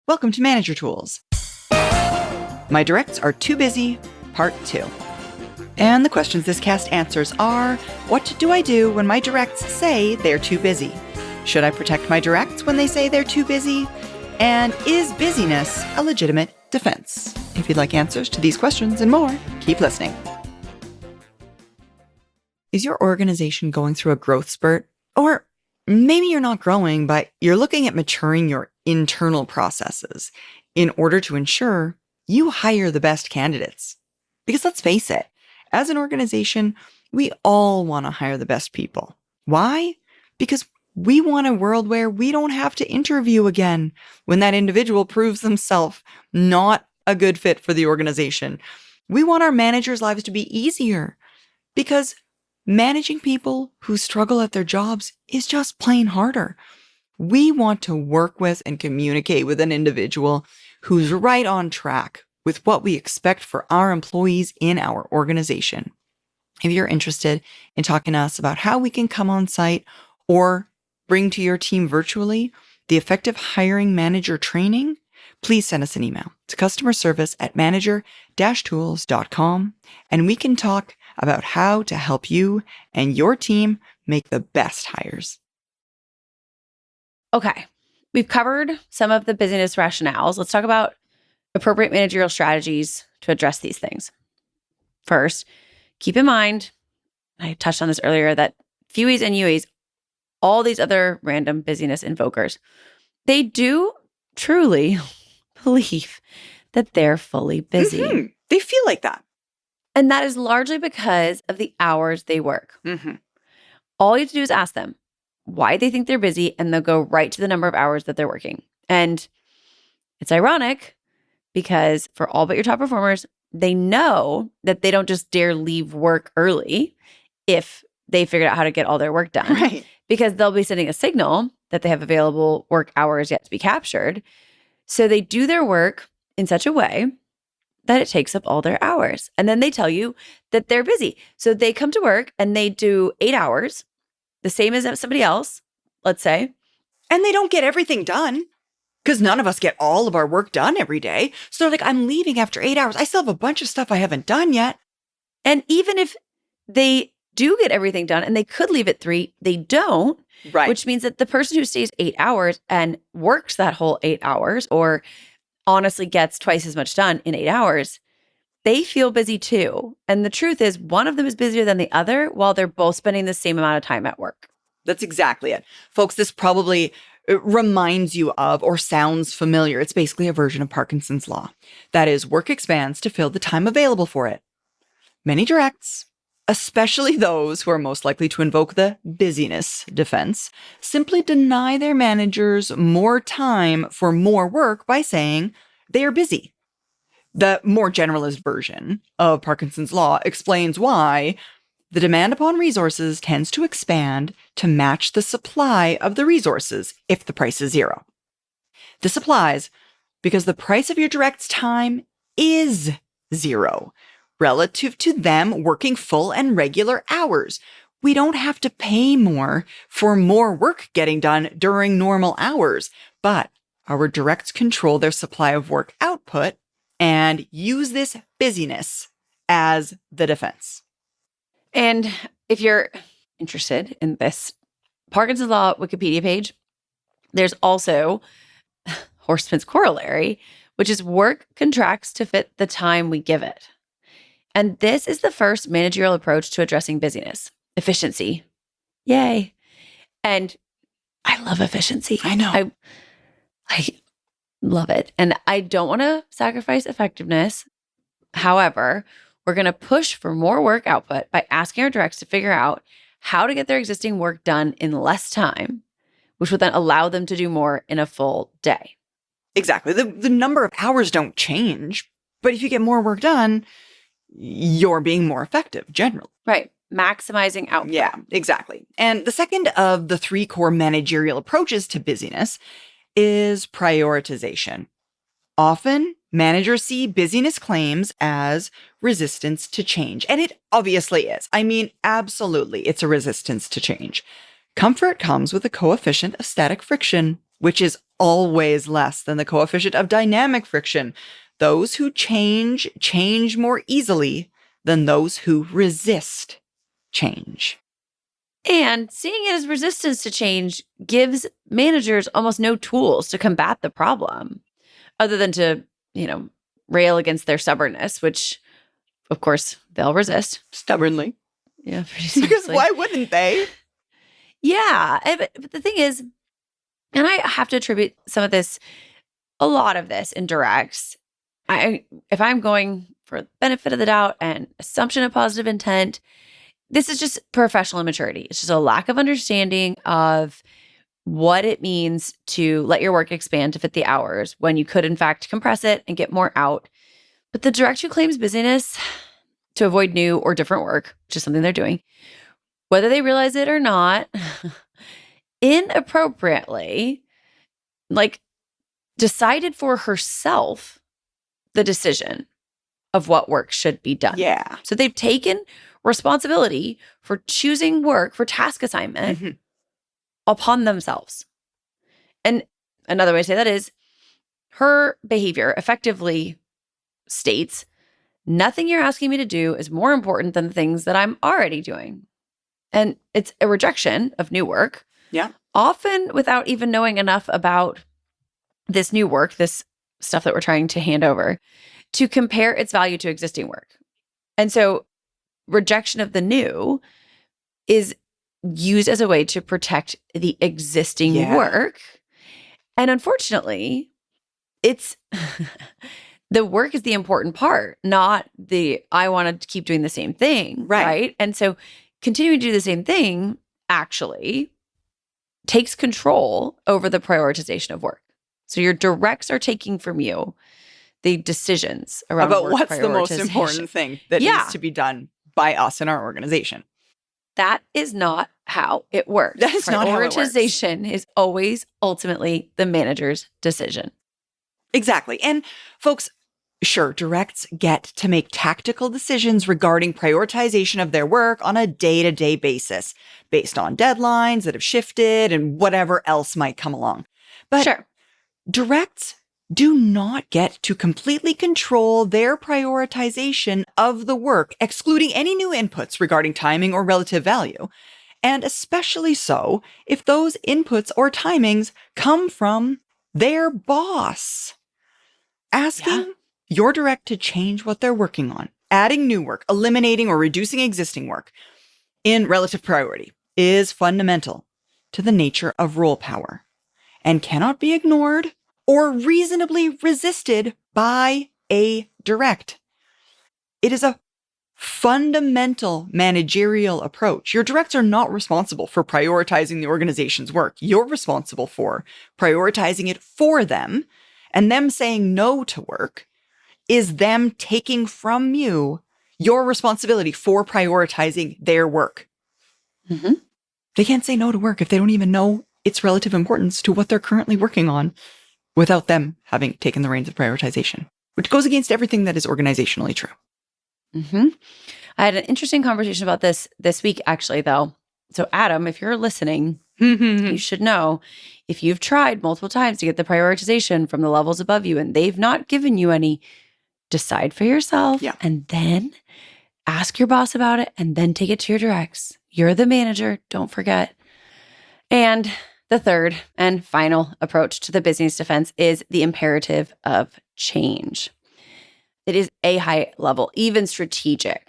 Welcome to Manager Tools. My directs are too busy, part 2. And the questions this cast answers are, what do I do when my directs say they're too busy? Should I protect my directs when they say they're too busy? And is busyness a legitimate defense? If you'd like answers to these questions and more, keep listening. Is your organization going through a growth spurt? Or maybe you're not growing, but you're looking at maturing your internal processes in order to ensure you hire the best candidates. Because let's face it, as an organization, we all want to hire the best people. Why? Because we want a world where we don't have to interview again when that individual proves themselves not a good fit for the organization. We want our managers' lives to be easier because managing people who struggle at their jobs is just plain harder. We want to work with and communicate with an individual who's right on track with what we expect for our employees in our organization. If you're interested in talking to us about how we can come on site or bring to your team virtually the effective hiring manager training, please send us an email to customerservice@manager-tools.com, and we can talk about how to help you and your team make the best hires. Okay, we've covered some of the busyness rationales. Let's talk about appropriate managerial strategies to address these things. First, keep in mind, I touched on this earlier, that FUEs and UEs, all these other random busyness invokers, they do truly believe that they're fully busy. Mm-hmm. They feel like that. And that is largely because of the hours they work. Mm-hmm. All you have to do is ask them why they think they're busy, and they'll go right to the number of hours that they're working. And it's ironic because for all but your top performers, they know that they don't just dare leave work early if they figured out how to get all their work done. Right. Because they'll be sending a signal that they have available work hours yet to be captured. So they do their work in such a way that it takes up all their hours. And then they tell you that they're busy. So they come to work and they do 8 hours, the same as somebody else, let's say. And they don't get everything done because none of us get all of our work done every day. So they're like, I'm leaving after 8 hours. I still have a bunch of stuff I haven't done yet. And even if they do get everything done and they could leave at 3, they don't. Right. Which means that the person who stays 8 hours and works that whole 8 hours, or honestly gets twice as much done in 8 hours, they feel busy too. And the truth is, one of them is busier than the other while they're both spending the same amount of time at work. That's exactly it. Folks, this probably reminds you of or sounds familiar. It's basically a version of Parkinson's Law. That is, work expands to fill the time available for it. Many directs, especially those who are most likely to invoke the busyness defense, simply deny their managers more time for more work by saying they are busy. The more generalist version of Parkinson's Law explains why the demand upon resources tends to expand to match the supply of the resources if the price is 0. This applies because the price of your direct's time is 0 relative to them working full and regular hours. We don't have to pay more for more work getting done during normal hours, but our directs control their supply of work output and use this busyness as the defense. And if you're interested in this Parkinson's Law Wikipedia page, there's also Horstman's corollary, which is work contracts to fit the time we give it. And this is the first managerial approach to addressing busyness. Efficiency. Yay. And I love efficiency. I know. I love it. And I don't want to sacrifice effectiveness. However, we're going to push for more work output by asking our directs to figure out how to get their existing work done in less time, which would then allow them to do more in a full day. Exactly. The number of hours don't change, but if you get more work done, you're being more effective generally. Right. Maximizing output. Yeah, exactly. And the second of the 3 core managerial approaches to busyness is prioritization. Often, managers see busyness claims as resistance to change. And it obviously is. I mean, absolutely, it's a resistance to change. Comfort comes with a coefficient of static friction, which is always less than the coefficient of dynamic friction. Those who change more easily than those who resist change. And seeing it as resistance to change gives managers almost no tools to combat the problem other than to, rail against their stubbornness, which, of course, they'll resist. Stubbornly. Yeah, pretty Because seriously. why wouldn't they? Yeah. But the thing is, and I have to attribute a lot of this in directs. If I'm going for the benefit of the doubt and assumption of positive intent, this is just professional immaturity. It's just a lack of understanding of what it means to let your work expand to fit the hours when you could, in fact, compress it and get more out. But the direct who claims busyness to avoid new or different work, which is something they're doing, whether they realize it or not, inappropriately, decided for herself the decision of what work should be done. Yeah. So they've taken responsibility for choosing work for task assignment upon themselves. And another way to say that is her behavior effectively states, nothing you're asking me to do is more important than the things that I'm already doing. And it's a rejection of new work. Yeah. Often without even knowing enough about this new work, this stuff that we're trying to hand over, to compare its value to existing work. And so rejection of the new is used as a way to protect the existing work. And unfortunately, it's the work is the important part, not the I want to keep doing the same thing. Right. And so continuing to do the same thing actually takes control over the prioritization of work. So your directs are taking from you the decisions around about work what's the most prioritization. important thing that needs to be done by us in our organization. That is not how it works. That is not how it works. Prioritization is always ultimately the manager's decision. Exactly. And folks, sure, directs get to make tactical decisions regarding prioritization of their work on a day-to-day basis, based on deadlines that have shifted and whatever else might come along. But directs do not get to completely control their prioritization of the work, excluding any new inputs regarding timing or relative value. And especially so if those inputs or timings come from their boss. Asking your direct to change what they're working on, adding new work, eliminating or reducing existing work in relative priority is fundamental to the nature of role power and cannot be ignored or reasonably resisted by a direct. It is a fundamental managerial approach. Your directs are not responsible for prioritizing the organization's work. You're responsible for prioritizing it for them, and them saying no to work is them taking from you your responsibility for prioritizing their work. They can't say no to work if they don't even know its relative importance to what they're currently working on without them having taken the reins of prioritization, which goes against everything that is organizationally true. I had an interesting conversation about this week, actually, though. So, Adam, if you're listening, you should know if you've tried multiple times to get the prioritization from the levels above you and they've not given you any, decide for yourself and then ask your boss about it and then take it to your directs. You're the manager, don't forget. And the third and final approach to the business defense is the imperative of change. It is a high level, even strategic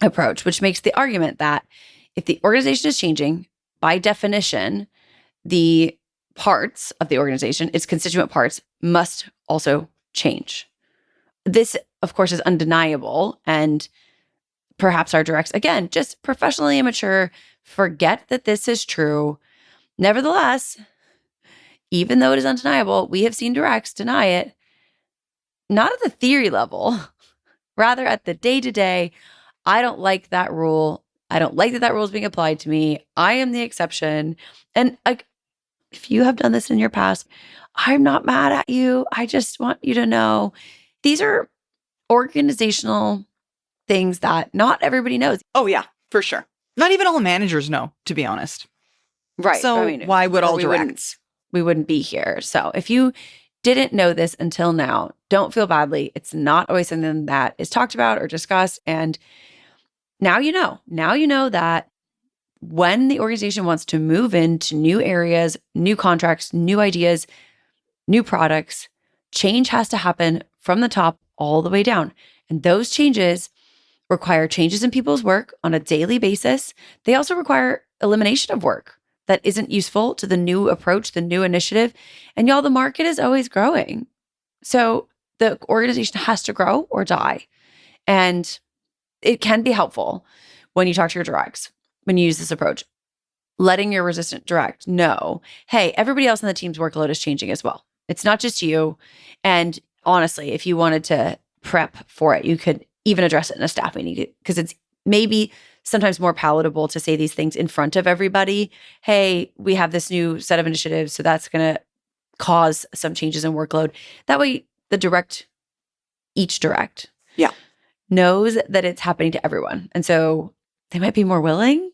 approach, which makes the argument that if the organization is changing, by definition, the parts of the organization, its constituent parts, must also change. This, of course, is undeniable. And perhaps our directs, again, just professionally immature, forget that this is true. Nevertheless, even though it is undeniable, we have seen directs deny it, not at the theory level, rather at the day-to-day. I don't like that rule. I don't like that rule is being applied to me. I am the exception. And if you have done this in your past, I'm not mad at you. I just want you to know these are organizational things that not everybody knows. Oh, yeah, for sure. Not even all managers know, to be honest. Right. So why would all directs? we wouldn't be here. So if you didn't know this until now, don't feel badly. It's not always something that is talked about or discussed. And now you know. Now you know that when the organization wants to move into new areas, new contracts, new ideas, new products, change has to happen from the top all the way down. And those changes require changes in people's work on a daily basis. They also require elimination of work that isn't useful to the new approach, the new initiative. And y'all, the market is always growing. So the organization has to grow or die. And it can be helpful when you talk to your directs, when you use this approach, letting your resistant direct know, hey, everybody else in the team's workload is changing as well. It's not just you. And honestly, if you wanted to prep for it, you could even address it in a staff meeting, because it's maybe sometimes more palatable to say these things in front of everybody. Hey, we have this new set of initiatives, so that's going to cause some changes in workload. That way, each direct knows that it's happening to everyone. And so they might be more willing.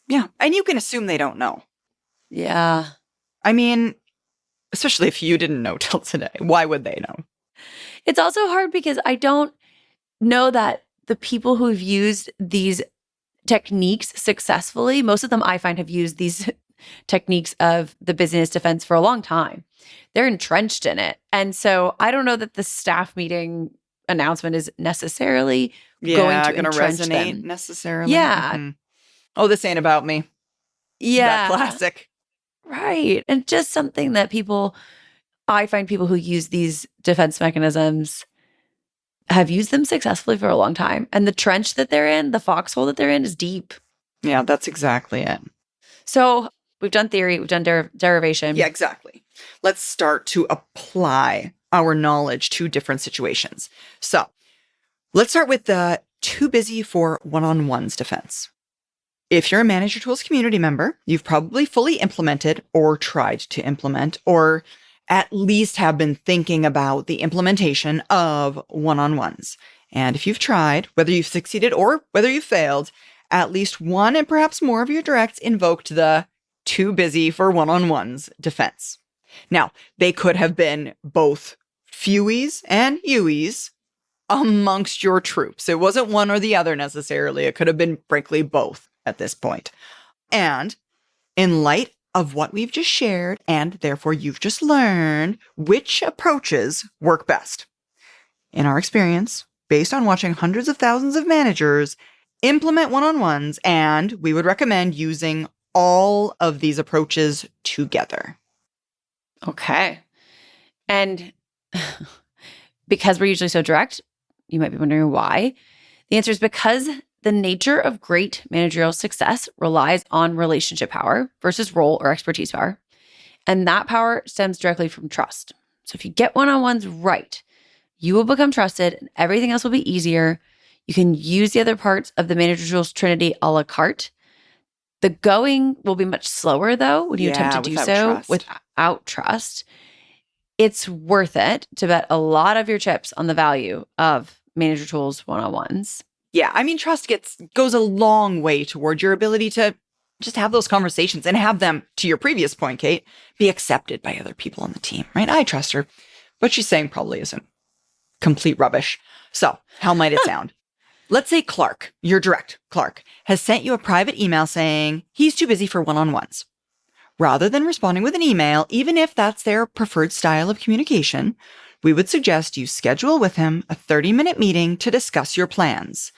Yeah. And you can assume they don't know. Yeah. I mean, especially if you didn't know till today. Why would they know? It's also hard because I don't know that the people who've used these techniques successfully, most of them I find have used these techniques of the busyness defense for a long time. They're entrenched in it. And so I don't know that the staff meeting announcement is necessarily going to resonate them necessarily. Yeah. Mm-hmm. Oh, this ain't about me. Yeah. That classic. Right. And just something that I find people who use these defense mechanisms have used them successfully for a long time. And the trench that they're in, the foxhole that they're in, is deep. Yeah, that's exactly it. So we've done theory, we've done derivation. Yeah, exactly. Let's start to apply our knowledge to different situations. So let's start with the too busy for one-on-ones defense. If you're a Manager Tools community member, you've probably fully implemented or tried to implement, or at least have been thinking about the implementation of one-on-ones. And if you've tried, whether you've succeeded or whether you failed, at least one and perhaps more of your directs invoked the too busy for one-on-ones defense. Now, they could have been both fewies and youies amongst your troops. It wasn't one or the other necessarily. It could have been, frankly, both at this point. And in light of what we've just shared, and therefore you've just learned, which approaches work best? In our experience, based on watching hundreds of thousands of managers implement one-on-ones, and we would recommend using all of these approaches together. Okay. And because we're usually so direct, you might be wondering why. The answer is because the nature of great managerial success relies on relationship power versus role or expertise power. And that power stems directly from trust. So if you get one-on-ones right, you will become trusted and everything else will be easier. You can use the other parts of the Manager Tools Trinity a la carte. The going will be much slower, though, when you attempt to do so without trust. It's worth it to bet a lot of your chips on the value of Manager Tools one-on-ones. Yeah, I mean, trust goes a long way toward your ability to just have those conversations and have them, to your previous point, Kate, be accepted by other people on the team, right? I trust her, but she's saying probably isn't complete rubbish. So how might it sound? Let's say Clark, your direct, Clark, has sent you a private email saying he's too busy for one-on-ones. Rather than responding with an email, even if that's their preferred style of communication, we would suggest you schedule with him a 30-minute meeting to discuss your plans.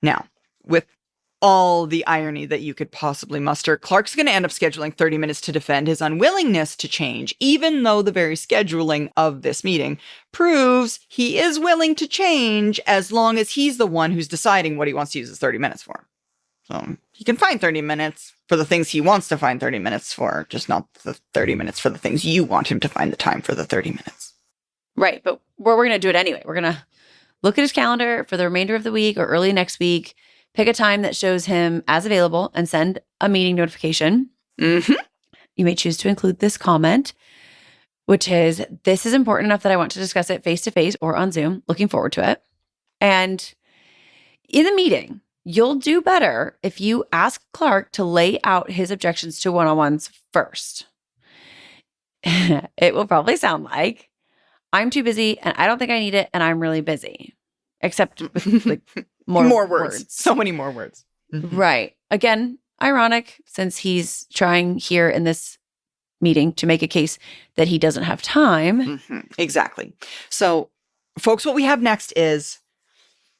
Now, with all the irony that you could possibly muster, Clark's going to end up scheduling 30 minutes to defend his unwillingness to change, even though the very scheduling of this meeting proves he is willing to change as long as he's the one who's deciding what he wants to use his 30 minutes for. So he can find 30 minutes for the things he wants to find 30 minutes for, just not the 30 minutes for the things you want him to find the time for the 30 minutes. Right, but we're going to do it anyway. We're going to look at his calendar for the remainder of the week or early next week, pick a time that shows him as available, and send a meeting notification. Mm-hmm. You may choose to include this comment, which is, this is important enough that I want to discuss it face-to-face or on Zoom. Looking forward to it. And in the meeting, you'll do better if you ask Clark to lay out his objections to one-on-ones first. it will probably sound like I'm too busy and I don't think I need it and I'm really busy. Except with like more words. So many more words. Mhm. Right. Again, ironic since he's trying here in this meeting to make a case that he doesn't have time. Exactly. So, folks, what we have next is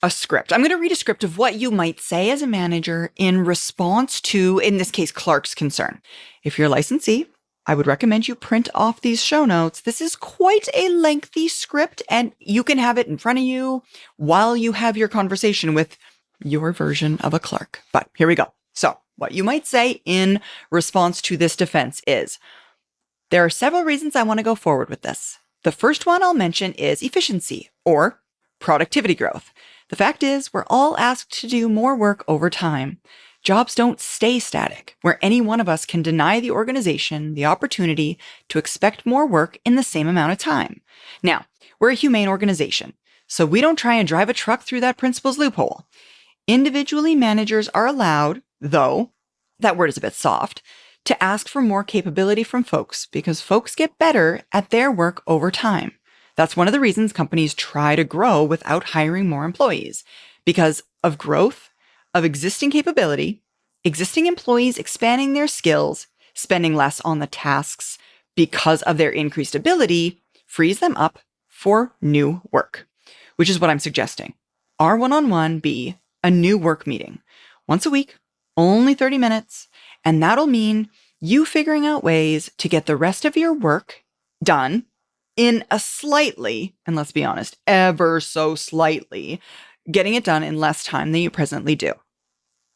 a script. I'm going to read a script of what you might say as a manager in response to, in this case, Clark's concern. If you're a licensee, I would recommend you print off these show notes. This is quite a lengthy script, and you can have it in front of you while you have your conversation with your version of a Clark. But here we go. So, what you might say in response to this defense is, there are several reasons I want to go forward with this. The first one I'll mention is efficiency or productivity growth. The fact is, we're all asked to do more work over time. Jobs don't stay static, where any one of us can deny the organization the opportunity to expect more work in the same amount of time. Now, we're a humane organization, so we don't try and drive a truck through that principal's loophole. Individually, managers are allowed, though that word is a bit soft, to ask for more capability from folks because folks get better at their work over time. That's one of the reasons companies try to grow without hiring more employees, because of growth, of existing capability, existing employees expanding their skills, spending less on the tasks because of their increased ability, frees them up for new work, which is what I'm suggesting. Our one-on-one be a new work meeting once a week, only 30 minutes, and that'll mean you figuring out ways to get the rest of your work done in a slightly, and let's be honest, ever so slightly, getting it done in less time than you presently do.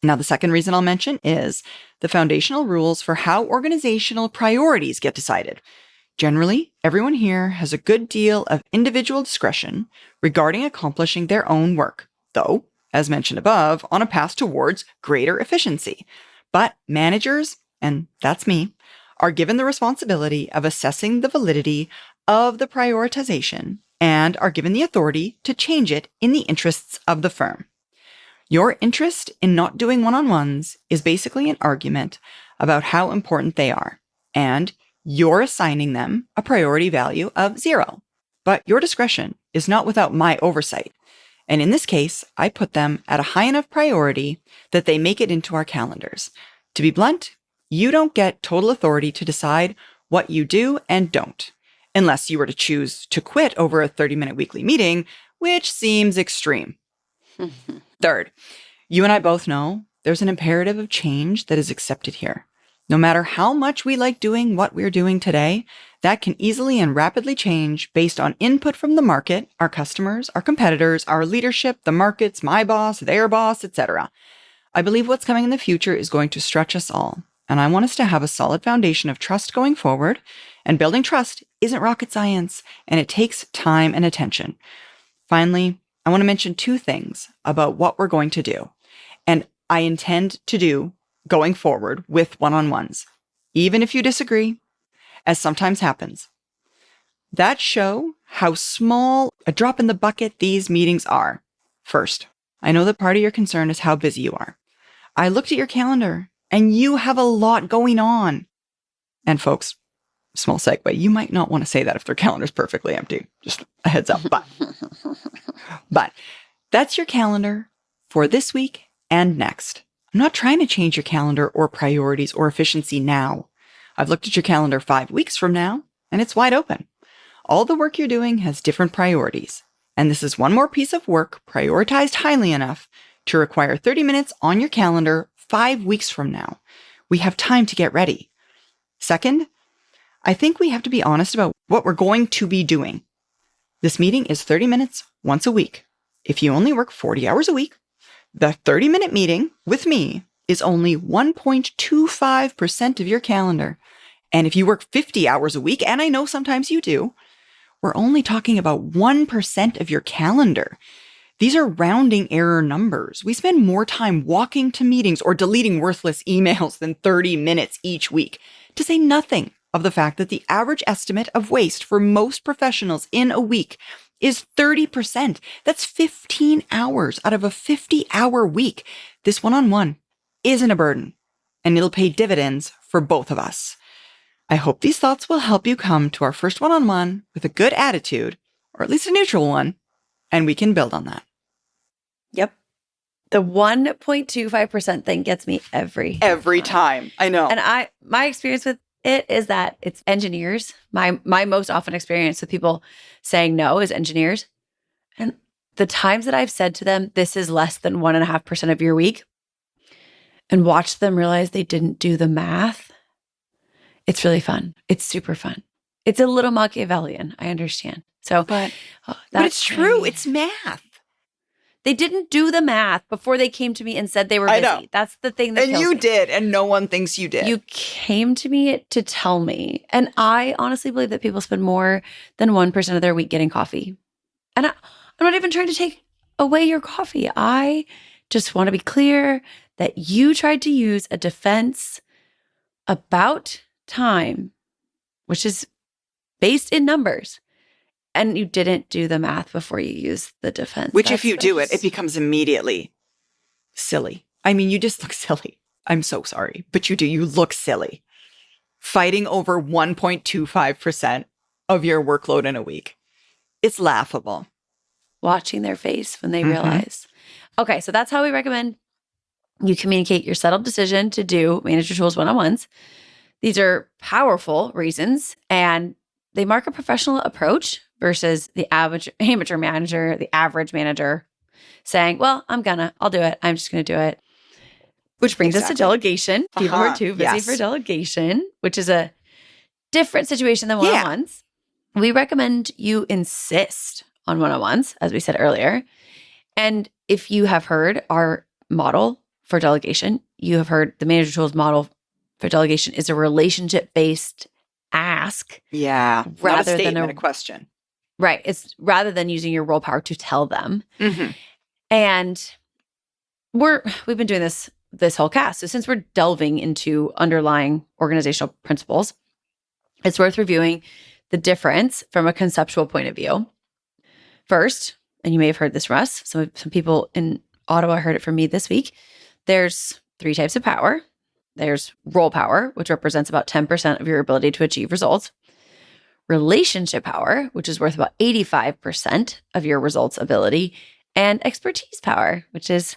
Now, the second reason I'll mention is the foundational rules for how organizational priorities get decided. Generally, everyone here has a good deal of individual discretion regarding accomplishing their own work, though, as mentioned above, on a path towards greater efficiency. But managers, and that's me, are given the responsibility of assessing the validity of the prioritization and are given the authority to change it in the interests of the firm. Your interest in not doing one-on-ones is basically an argument about how important they are, and you're assigning them a priority value of 0. But your discretion is not without my oversight. And in this case, I put them at a high enough priority that they make it into our calendars. To be blunt, you don't get total authority to decide what you do and don't, unless you were to choose to quit over a 30-minute weekly meeting, which seems extreme. Third, you and I both know there's an imperative of change that is accepted here. No matter how much we like doing what we're doing today, that can easily and rapidly change based on input from the market, our customers, our competitors, our leadership, the markets, my boss, their boss, etc. I believe what's coming in the future is going to stretch us all, and I want us to have a solid foundation of trust going forward, and building trust isn't rocket science, and it takes time and attention. Finally, I want to mention 2 things about what we're going to do, and I intend to do going forward with one-on-ones, even if you disagree, as sometimes happens. That show how small a drop in the bucket these meetings are. First, I know that part of your concern is how busy you are. I looked at your calendar, and you have a lot going on. And folks, small segue, you might not want to say that if their calendar's perfectly empty. Just a heads up. But that's your calendar for this week and next. I'm not trying to change your calendar or priorities or efficiency now. I've looked at your calendar 5 weeks from now, and it's wide open. All the work you're doing has different priorities, and this is one more piece of work prioritized highly enough to require 30 minutes on your calendar 5 weeks from now. We have time to get ready. Second, I think we have to be honest about what we're going to be doing. This meeting is 30 minutes once a week. If you only work 40 hours a week, the 30-minute meeting with me is only 1.25% of your calendar. And if you work 50 hours a week, and I know sometimes you do, we're only talking about 1% of your calendar. These are rounding error numbers. We spend more time walking to meetings or deleting worthless emails than 30 minutes each week, to say nothing of the fact that the average estimate of waste for most professionals in a week is 30%. That's 15 hours out of a 50-hour week. This one-on-one isn't a burden, and it'll pay dividends for both of us. I hope these thoughts will help you come to our first one-on-one with a good attitude, or at least a neutral one, and we can build on that. Yep. The 1.25% thing gets me every time. I know. And my experience with it is that it's engineers. My most often experience with people saying no is engineers. And the times that I've said to them, this is less than 1.5% of your week, and watched them realize they didn't do the math, it's really fun. It's super fun. It's a little Machiavellian, I understand. So, but it's true. It's math. They didn't do the math before they came to me and said they were busy. I know. That's the thing that kills you me. did, and no one thinks you did. You came to me to tell me. And I honestly believe that people spend more than 1% of their week getting coffee. And I'm not even trying to take away your coffee. I just want to be clear that you tried to use a defense about time, which is based in numbers, and you didn't do the math before you use the defense. Which if you do it becomes immediately silly. I mean, you just look silly. I'm so sorry, but you do. You look silly. Fighting over 1.25% of your workload in a week. It's laughable. Watching their face when they realize. Okay, so that's how we recommend you communicate your settled decision to do Manager Tools one-on-ones. These are powerful reasons, and they mark a professional approach versus the amateur manager, the average manager saying, well, I'll do it. I'm just going to do it. Which brings us to delegation. People are too busy for delegation, which is a different situation than one-on-ones. We recommend you insist on one-on-ones, as we said earlier. And if you have heard our model for delegation, you have heard the Manager Tools model for delegation is a relationship-based ask. Yeah. Rather not a than a question. Right. It's rather than using your role power to tell them. And we've been doing this whole cast. So since we're delving into underlying organizational principles, it's worth reviewing the difference from a conceptual point of view. First, and you may have heard this, Russ, some people in Ottawa heard it from me this week, there's 3 types of power. There's role power, which represents about 10% of your ability to achieve results. Relationship power, which is worth about 85% of your results ability. And expertise power, which is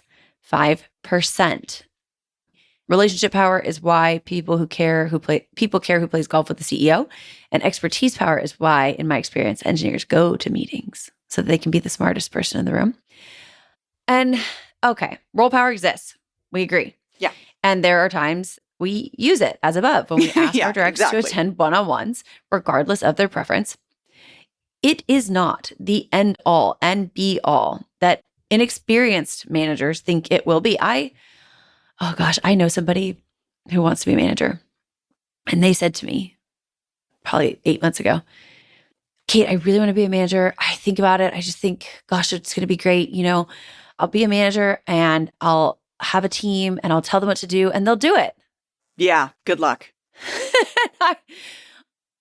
5%. Relationship power is why people care who plays golf with the CEO. And expertise power is why, in my experience, engineers go to meetings so that they can be the smartest person in the room. And okay, role power exists. We agree. Yeah. And there are times we use it as above when we ask our directs to attend one-on-ones, regardless of their preference. It is not the end all and be all that inexperienced managers think it will be. I know somebody who wants to be a manager. And they said to me probably 8 months ago, Kate, I really want to be a manager. I think about it. I just think, gosh, it's going to be great. I'll be a manager and I'll have a team and I'll tell them what to do and they'll do it. Yeah. Good luck.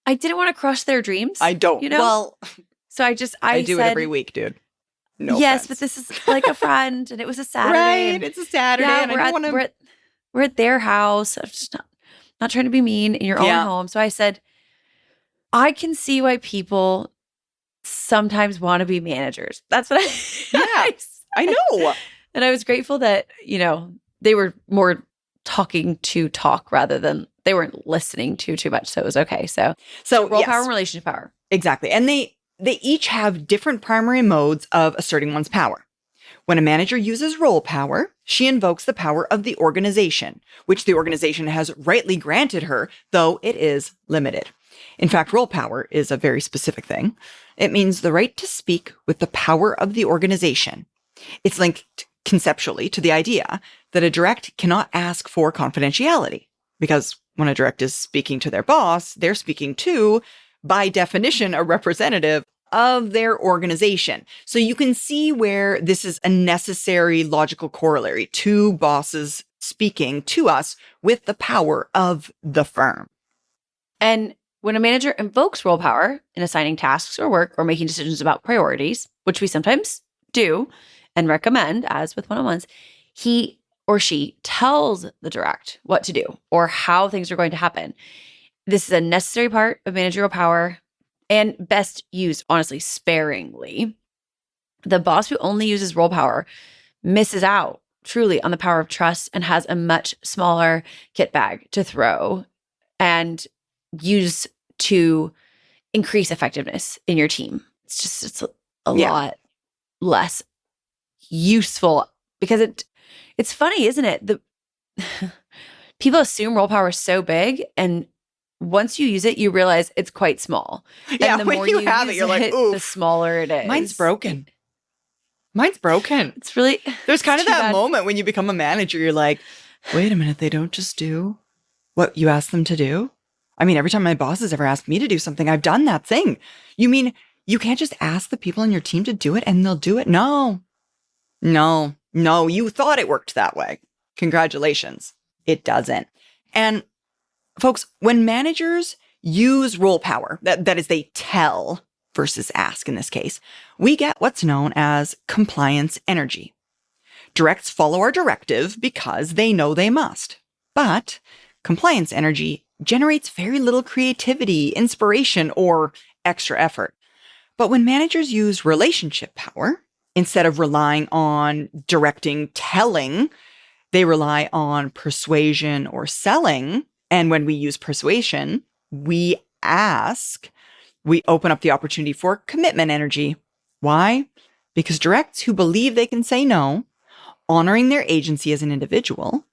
I didn't want to crush their dreams. I don't. Well, so I do it every week, dude. No yes, offense. but this is like a friend and it was a Saturday. Right. It's a Saturday. Yeah, and we're at their house. I'm just not trying to be mean in your own home. So I said, I can see why people sometimes want to be managers. That's what I know. And I was grateful that, they were more talking to talk rather than they weren't listening to too much. So it was okay. So role power and relationship power. Exactly. And they each have different primary modes of asserting one's power. When a manager uses role power, she invokes the power of the organization, which the organization has rightly granted her, though it is limited. In fact, role power is a very specific thing. It means the right to speak with the power of the organization. It's linked conceptually to the idea that a direct cannot ask for confidentiality, because when a direct is speaking to their boss, they're speaking to, by definition, a representative of their organization. So you can see where this is a necessary logical corollary to bosses speaking to us with the power of the firm. And when a manager invokes role power in assigning tasks or work or making decisions about priorities, which we sometimes do and recommend, as with one-on-ones, he or she tells the direct what to do or how things are going to happen. This is a necessary part of managerial power and best used, honestly, sparingly. The boss who only uses role power misses out truly on the power of trust and has a much smaller kit bag to throw and use to increase effectiveness in your team. It's a lot less useful because it's funny, isn't it? The people assume role power is so big, and once you use it, you realize it's quite small. Yeah, And the when more you have it, use you're like, oof. the smaller it is. Mine's broken. Mine's broken. It's really There's kind of too that bad. moment when you become a manager, you're like, wait a minute, they don't just do what you ask them to do? I mean, every time my boss has ever asked me to do something, I've done that thing. You mean you can't just ask the people on your team to do it and they'll do it? No, you thought it worked that way. Congratulations. It doesn't. And folks, when managers use role power, that is, they tell versus ask in this case, we get what's known as compliance energy. Directs follow our directive because they know they must. But compliance energy generates very little creativity, inspiration, or extra effort. But when managers use relationship power, instead of relying on directing, telling, they rely on persuasion or selling. And when we use persuasion, we ask, we open up the opportunity for commitment energy. Why? Because directs who believe they can say no, honoring their agency as an individual,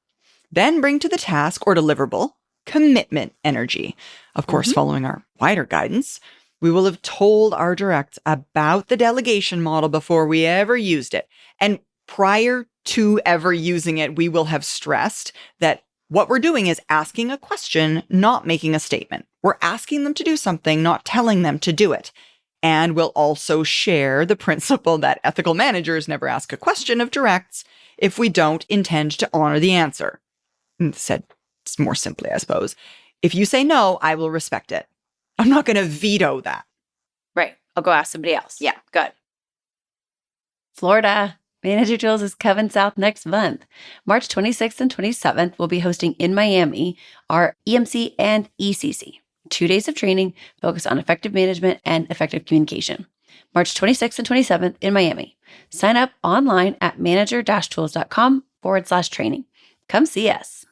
then bring to the task or deliverable commitment energy. Of course, following our wider guidance, we will have told our directs about the delegation model before we ever used it. And prior to ever using it, we will have stressed that what we're doing is asking a question, not making a statement. We're asking them to do something, not telling them to do it. And we'll also share the principle that ethical managers never ask a question of directs if we don't intend to honor the answer. Said more simply, I suppose. If you say no, I will respect it. I'm not going to veto that. Right. I'll go ask somebody else. Yeah. Good. Florida. Manager Tools is coming south next month. March 26th and 27th, we'll be hosting in Miami our EMC and ECC, 2 days of training focused on effective management and effective communication. March 26th and 27th in Miami. Sign up online at manager-tools.com/training. Come see us.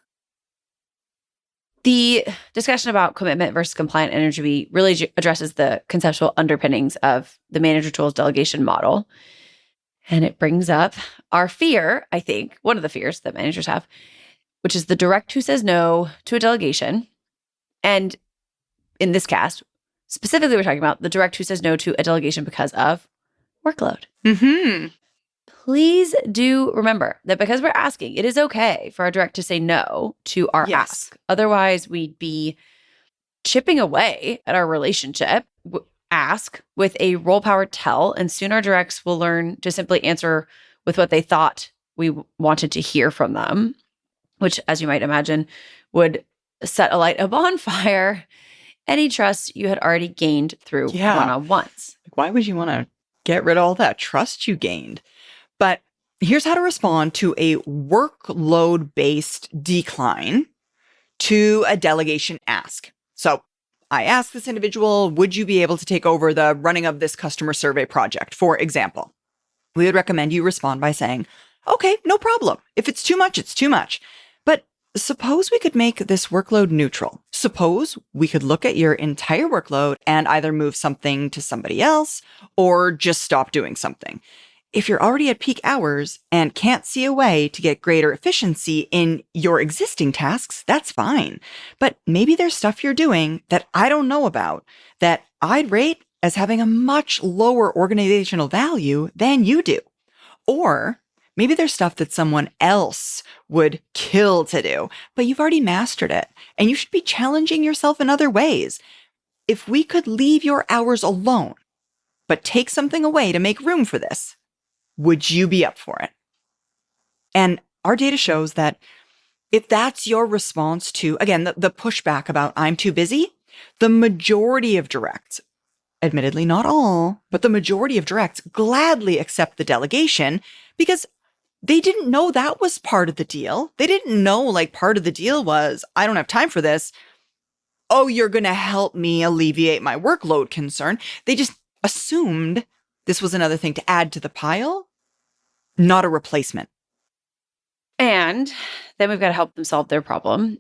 The discussion about commitment versus compliant energy really addresses the conceptual underpinnings of the Manager Tools delegation model. And it brings up our fear, I think, one of the fears that managers have, which is the direct who says no to a delegation. And in this cast, specifically, we're talking about the direct who says no to a delegation because of workload. Mm-hmm. Please do remember that because we're asking, it is okay for our direct to say no to our ask. Otherwise, we'd be chipping away at our relationship. Ask with a role power tell, and soon our directs will learn to simply answer with what they thought we wanted to hear from them, which, as you might imagine, would set alight a bonfire any trust you had already gained through one-on-ones. Why would you want to get rid of all that trust you gained? But here's how to respond to a workload-based decline to a delegation ask. So I asked this individual, would you be able to take over the running of this customer survey project, for example? We would recommend you respond by saying, okay, no problem. If it's too much, it's too much. But suppose we could make this workload neutral. Suppose we could look at your entire workload and either move something to somebody else or just stop doing something. If you're already at peak hours and can't see a way to get greater efficiency in your existing tasks, that's fine. But maybe there's stuff you're doing that I don't know about that I'd rate as having a much lower organizational value than you do. Or maybe there's stuff that someone else would kill to do, but you've already mastered it and you should be challenging yourself in other ways. If we could leave your hours alone, but take something away to make room for this, would you be up for it? And our data shows that if that's your response to, again, the pushback about I'm too busy, the majority of directs, admittedly not all, but the majority of directs gladly accept the delegation because they didn't know that was part of the deal. They didn't know like part of the deal was, I don't have time for this. oh, you're going to help me alleviate my workload concern. They just assumed this was another thing to add to the pile, not a replacement. And then we've got to help them solve their problem.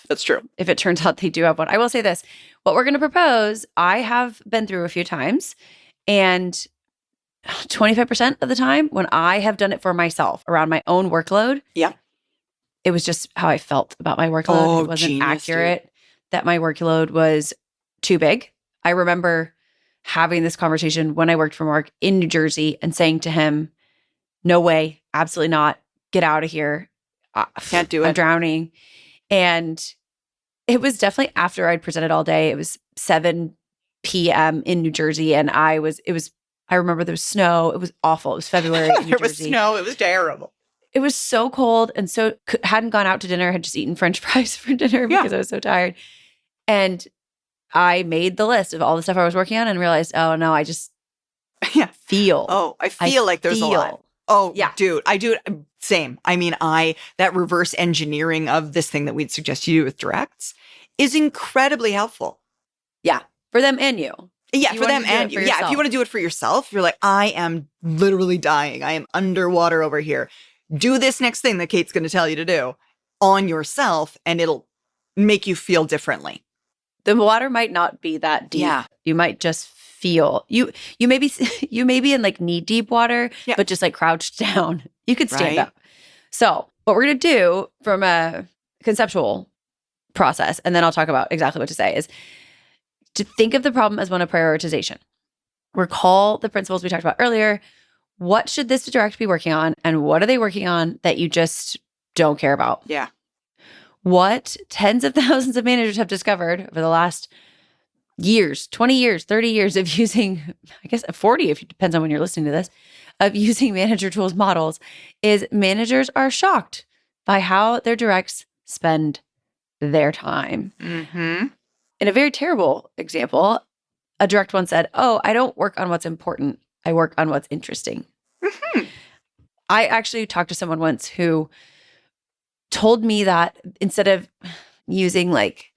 That's true. If it turns out they do have one. I will say this, what we're going to propose, I have been through a few times, and 25% of the time when I have done it for myself around my own workload, it was just how I felt about my workload. It wasn't accurate that my workload was too big. I remember having this conversation when I worked for Mark in New Jersey and saying to him, no way, absolutely not. Get out of here. Can't do it. I'm drowning. And it was definitely after I'd presented all day. It was 7 p.m. in New Jersey. And I remember there was snow. It was awful. It was February in New There was Jersey. snow. It was terrible. It was so cold, and so hadn't gone out to dinner, had just eaten French fries for dinner because I was so tired. And I made the list of all the stuff I was working on and realized, oh no, I just feel. Oh, I feel like there's a lot. Oh, yeah. Dude, I do. Same. I mean, that reverse engineering of this thing that we'd suggest you do with directs is incredibly helpful. Yeah. For them and you. Yeah, for them and you. Yeah, if you want to do it for yourself, you're like, I am literally dying. I am underwater over here. Do this next thing that Kate's going to tell you to do on yourself, and it'll make you feel differently. The water might not be that deep. Yeah. You might just feel you may be in like knee deep water, but just like crouched down. You could stand up. So what we're going to do from a conceptual process, and then I'll talk about exactly what to say, is to think of the problem as one of prioritization. Recall the principles we talked about earlier. What should this direct be working on? And what are they working on that you just don't care about? Yeah. What tens of thousands of managers have discovered over the last years, 20 years, 30 years of using, I guess 40, if it depends on when you're listening to this, of using manager tools models, is managers are shocked by how their directs spend their time. Mm-hmm. In a very terrible example, a direct once said, oh, I don't work on what's important. I work on what's interesting. Mm-hmm. I actually talked to someone once who told me that instead of using like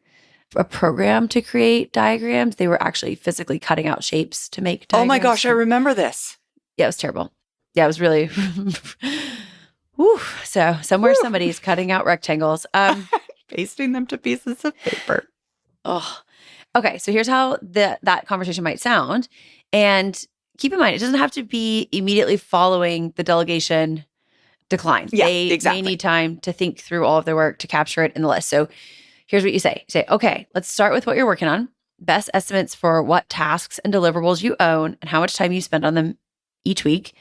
a program to create diagrams, they were actually physically cutting out shapes to make diagrams. Oh my gosh, I remember this. Yeah, it was terrible. Yeah, it was really whew. So somewhere somebody's cutting out rectangles. Pasting them to pieces of paper. Oh. Okay, so here's how that conversation might sound. And keep in mind, it doesn't have to be immediately following the delegation decline. Yeah, they exactly. may need time to think through all of their work to capture it in the list. So here's what you say. You say, okay, let's start with what you're working on. Best estimates for what tasks and deliverables you own and how much time you spend on them each week.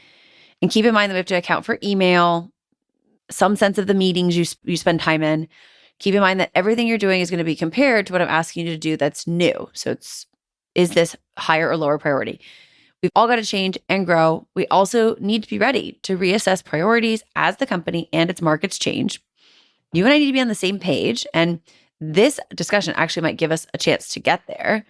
And keep in mind that we have to account for email, some sense of the meetings you spend time in. Keep in mind that everything you're doing is going to be compared to what I'm asking you to do that's new. So is this higher or lower priority? We've all got to change and grow. We also need to be ready to reassess priorities as the company and its markets change. You and I need to be on the same page. And this discussion actually might give us a chance to get there.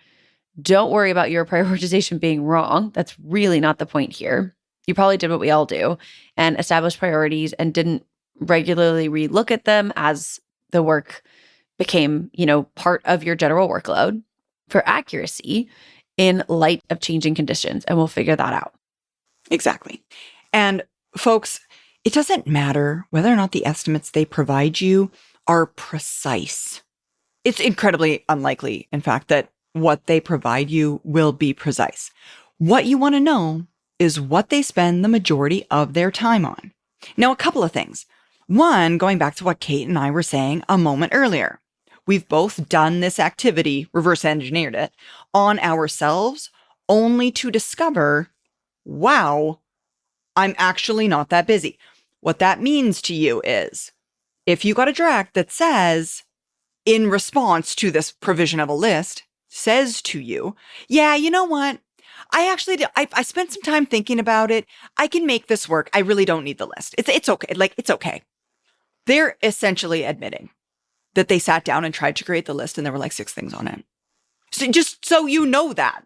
Don't worry about your prioritization being wrong. That's really not the point here. You probably did what we all do and established priorities and didn't regularly relook at them as the work became, part of your general workload for accuracy in light of changing conditions. And we'll figure that out. Exactly. And folks, it doesn't matter whether or not the estimates they provide you are precise. It's incredibly unlikely, in fact, that what they provide you will be precise. What you want to know is what they spend the majority of their time on. Now, a couple of things. One, going back to what Kate and I were saying a moment earlier. We've both done this activity, reverse engineered it, on ourselves, only to discover, wow, I'm actually not that busy. What that means to you is, if you got a direct that says, in response to this provision of a list, says to you, yeah, you know what? I spent some time thinking about it. I can make this work. I really don't need the list. It's okay. It's okay. They're essentially admitting that they sat down and tried to create the list and there were like 6 things on it. So just so you know that,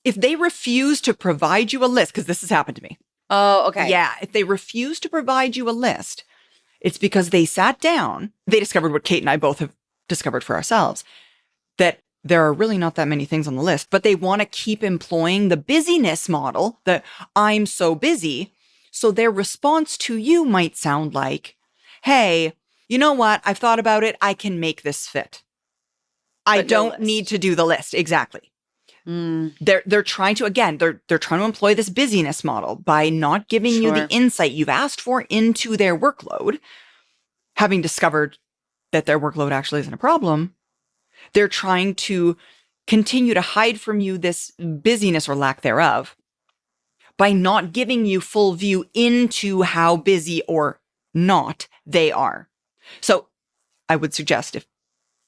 if they refuse to provide you a list, because this has happened to me. Oh, okay. Yeah. If they refuse to provide you a list, it's because they sat down. They discovered what Kate and I both have discovered for ourselves. that there are really not that many things on the list, but they want to keep employing the busyness model that I'm so busy. So their response to you might sound like, hey, you know what? I've thought about it. I can make this fit. I But no don't list. need to do the list. Exactly. They're trying to, again, they're trying to employ this busyness model by not giving you the Sure. insight you've asked for into their workload. Having discovered that their workload actually isn't a problem, they're trying to continue to hide from you this busyness or lack thereof by not giving you full view into how busy or not they are. So I would suggest if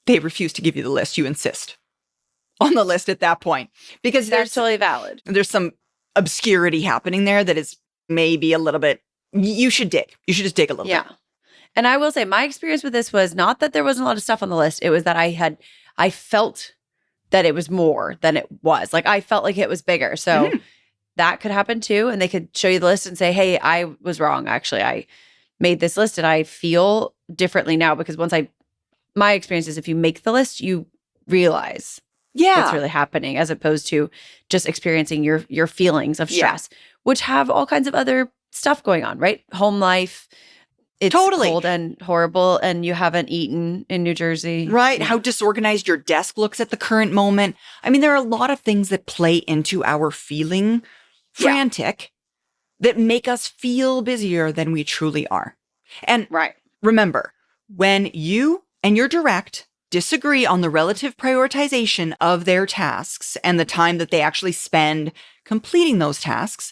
they refuse to give you the list, you insist on the list at that point, because That's totally valid. there's some obscurity happening there that is maybe a little bit, you should dig. You should just dig a little Yeah. bit. And I will say my experience with this was not that there wasn't a lot of stuff on the list. It was that I felt that it was more than it was. Like I felt like it was bigger. So that could happen too. And they could show you the list and say, hey, I was wrong. Actually, I made this list and I feel differently now because my experience is if you make the list, you realize Yeah. what's really happening as opposed to just experiencing your feelings of Yeah. stress, which have all kinds of other stuff going on, right? Home life. It's Totally. cold and horrible and you haven't eaten in New Jersey. Right. Yeah. How disorganized your desk looks at the current moment. I mean, there are a lot of things that play into our feeling frantic that make us feel busier than we truly are. And Right. remember, when you and your direct disagree on the relative prioritization of their tasks and the time that they actually spend completing those tasks,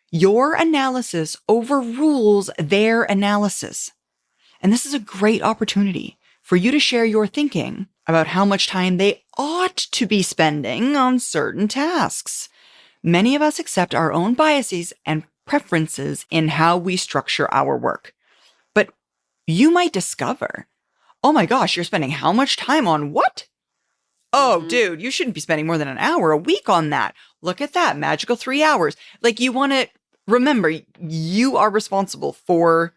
your analysis overrules their analysis. And this is a great opportunity for you to share your thinking about how much time they ought to be spending on certain tasks. Many of us accept our own biases and preferences in how we structure our work. But you might discover, oh my gosh, you're spending how much time on what? Oh, dude, you shouldn't be spending more than an hour a week on that. Look at that magical 3 hours. Like you want to remember, you are responsible for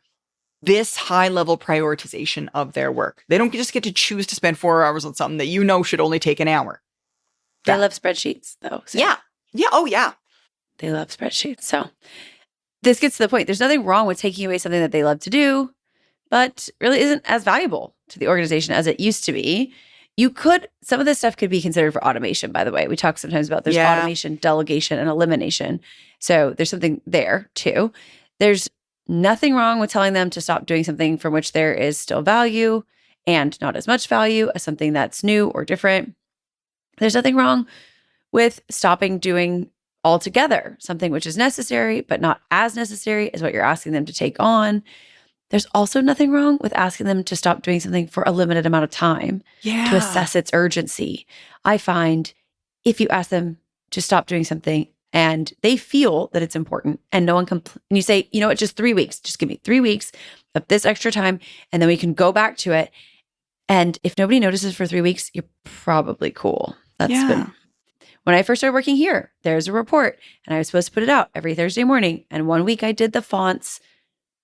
this high level prioritization of their work. They don't just get to choose to spend 4 hours on something that you know should only take an hour. They Yeah. love spreadsheets though. So Yeah. Yeah. Oh, yeah. They love spreadsheets. So this gets to the point. There's nothing wrong with taking away something that they love to do, but really isn't as valuable to the organization as it used to be. Some of this stuff could be considered for automation, by the way. We talk sometimes about there's Yeah. automation, delegation, and elimination. So there's something there too. There's nothing wrong with telling them to stop doing something from which there is still value and not as much value as something that's new or different. There's nothing wrong with stopping doing altogether something which is necessary, but not as necessary as what you're asking them to take on. There's also nothing wrong with asking them to stop doing something for a limited amount of time Yeah. to assess its urgency. I find if you ask them to stop doing something and they feel that it's important and no one and you say, you know what, just 3 weeks, just give me 3 weeks of this extra time and then we can go back to it. And if nobody notices for 3 weeks, you're probably cool. That's Yeah. been when I first started working here, there's a report and I was supposed to put it out every Thursday morning. And 1 week I did the fonts.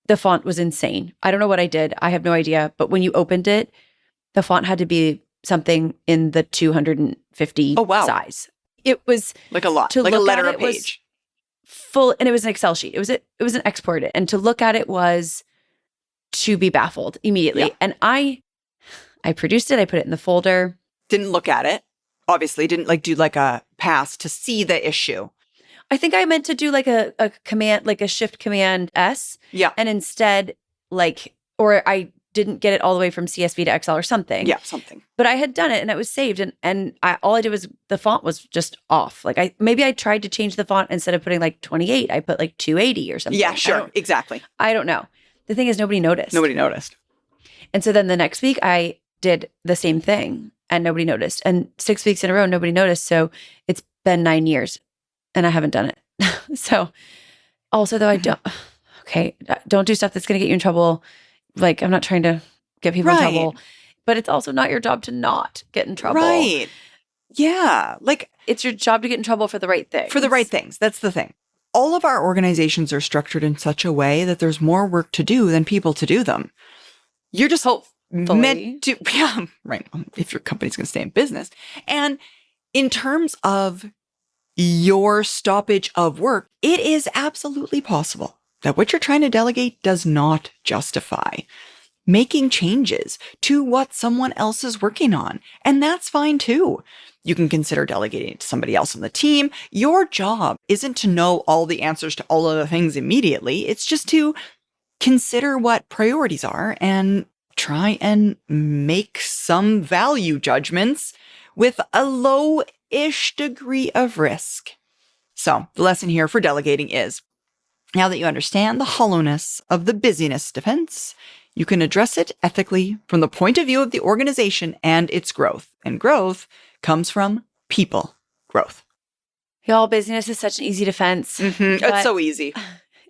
The font was insane. I don't know what I did. I have no idea. But when you opened it, the font had to be something in the 250 Oh, wow. size. It was Like a lot. To Like a look letter at a it was- page. full, and it was an Excel sheet. It was an export it. And to look at it was to be baffled immediately. Yeah. And I produced it. I put it in the folder. Didn't look at it. Obviously, didn't do like a pass to see the issue. I think I meant to do like a command, like a shift command S. Yeah. And instead, or I didn't get it all the way from CSV to Excel or something. Yeah. Something. But I had done it and it was saved. And all I did was the font was just off. Maybe I tried to change the font instead of putting 28. I put 280 or something. Yeah. Sure. Exactly. I don't know. The thing is, nobody noticed. Nobody noticed. And so then the next week I did the same thing and nobody noticed. And 6 weeks in a row, nobody noticed. So it's been 9 years and I haven't done it. So also though, don't do stuff that's going to get you in trouble. I'm not trying to get people in Right. trouble, but it's also not your job to not get in trouble. Right. Yeah. It's your job to get in trouble for the right thing. For the right things. That's the thing. All of our organizations are structured in such a way that there's more work to do than people to do them. You're just Fully. yeah, right. If your company's going to stay in business. And in terms of your stoppage of work, it is absolutely possible that what you're trying to delegate does not justify making changes to what someone else is working on. And that's fine too. You can consider delegating it to somebody else on the team. Your job isn't to know all the answers to all of the things immediately. It's just to consider what priorities are and try and make some value judgments with a low-ish degree of risk. So the lesson here for delegating is, now that you understand the hollowness of the busyness defense, you can address it ethically from the point of view of the organization and its growth. And growth comes from people growth. Y'all, busyness is such an easy defense. It's so easy.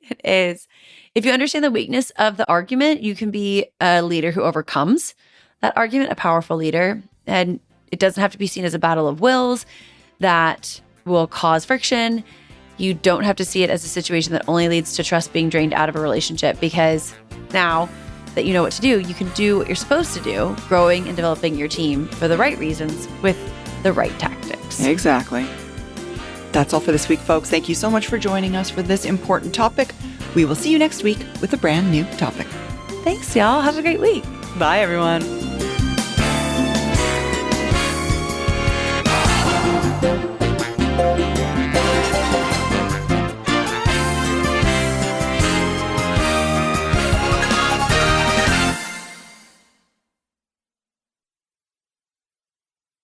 It is. If you understand the weakness of the argument, you can be a leader who overcomes that argument, a powerful leader. And it doesn't have to be seen as a battle of wills that will cause friction. You don't have to see it as a situation that only leads to trust being drained out of a relationship, because now that you know what to do, you can do what you're supposed to do, growing and developing your team for the right reasons with the right tactics. Exactly. That's all for this week, folks. Thank you so much for joining us for this important topic. We will see you next week with a brand new topic. Thanks, y'all. Have a great week. Bye, everyone.